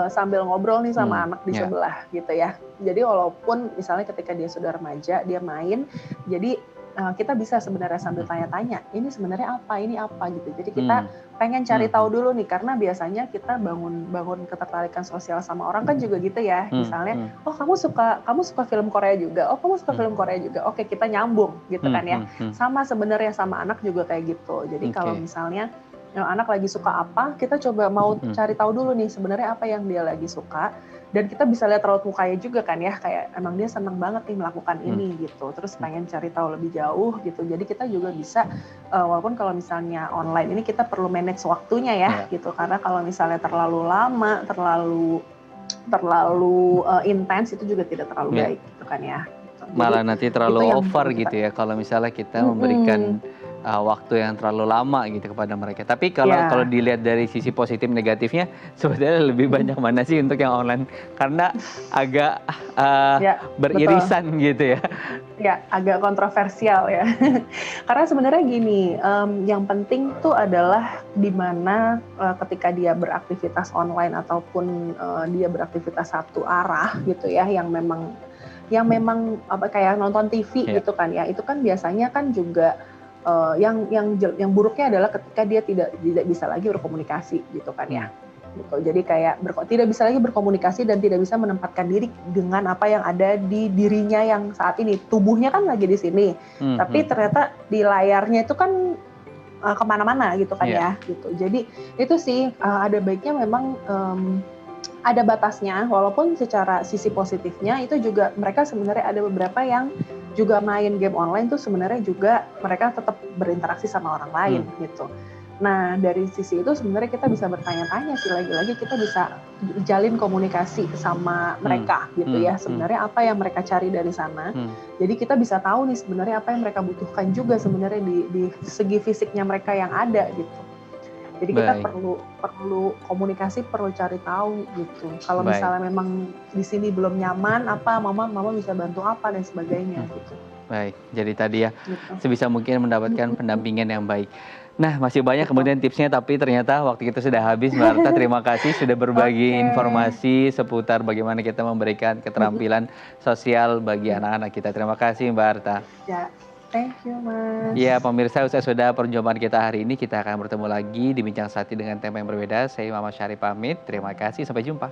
sambil ngobrol nih sama anak di sebelah gitu ya. Jadi walaupun misalnya ketika dia sudah remaja dia main, jadi kita bisa sebenarnya sambil tanya-tanya, ini sebenarnya apa, ini apa gitu. Jadi kita pengen cari tahu dulu nih, karena biasanya kita bangun ketertarikan sosial sama orang kan juga gitu ya. Misalnya, oh kamu suka film Korea juga, oh kamu suka film Korea juga, oke kita nyambung gitu kan ya. Sama sebenarnya sama anak juga kayak gitu. Jadi kalau misalnya anak lagi suka apa, kita coba mau cari tahu dulu nih sebenarnya apa yang dia lagi suka, dan kita bisa lihat raut mukanya juga kan ya, kayak emang dia seneng banget nih melakukan ini gitu, terus pengen cari tahu lebih jauh gitu. Jadi kita juga bisa walaupun kalau misalnya online ini kita perlu manage waktunya ya gitu, karena kalau misalnya terlalu lama, terlalu intens itu juga tidak terlalu baik gitu kan ya. Malah nanti terlalu over kita, gitu ya kalau misalnya kita memberikan waktu yang terlalu lama gitu kepada mereka. Tapi kalau dilihat dari sisi positif negatifnya, sebetulnya lebih banyak mana sih untuk yang online? Karena agak beririsan gitu ya. Ya, agak kontroversial ya. Karena sebenarnya gini, yang penting tuh adalah di mana ketika dia beraktivitas online ataupun dia beraktivitas satu arah gitu ya, yang memang apa kayak nonton TV gitu kan ya, itu kan biasanya kan juga yang buruknya adalah ketika dia tidak bisa lagi berkomunikasi gitu kan ya. Gitu. Jadi kayak tidak bisa lagi berkomunikasi dan tidak bisa menempatkan diri dengan apa yang ada di dirinya yang saat ini. Tubuhnya kan lagi di sini, tapi ternyata di layarnya itu kan kemana-mana gitu kan ya. Gitu. Jadi itu sih ada baiknya memang ada batasnya, walaupun secara sisi positifnya itu juga mereka sebenarnya ada beberapa yang juga main game online tuh sebenarnya juga mereka tetap berinteraksi sama orang lain gitu. Nah dari sisi itu sebenarnya kita bisa bertanya-tanya sih, lagi-lagi kita bisa jalin komunikasi sama mereka gitu ya, sebenarnya apa yang mereka cari dari sana. Jadi kita bisa tahu nih sebenarnya apa yang mereka butuhkan juga sebenarnya di segi fisiknya mereka yang ada gitu. Jadi kita perlu komunikasi, perlu cari tahu gitu. Kalau misalnya memang di sini belum nyaman, mama bisa bantu apa dan sebagainya gitu. Baik, jadi tadi ya sebisa mungkin mendapatkan pendampingan yang baik. Nah, masih banyak kemudian tipsnya, tapi ternyata waktu kita sudah habis, Mbak Arta. Terima kasih sudah berbagi informasi seputar bagaimana kita memberikan keterampilan sosial bagi anak-anak kita. Terima kasih, Mbak Arta. Ya. Thank you, Mas. Ya, pemirsa, usai sudah perjumpaan kita hari ini, kita akan bertemu lagi di Bincang Sakti dengan tema yang berbeda. Saya Mama Syarif pamit. Terima kasih, sampai jumpa.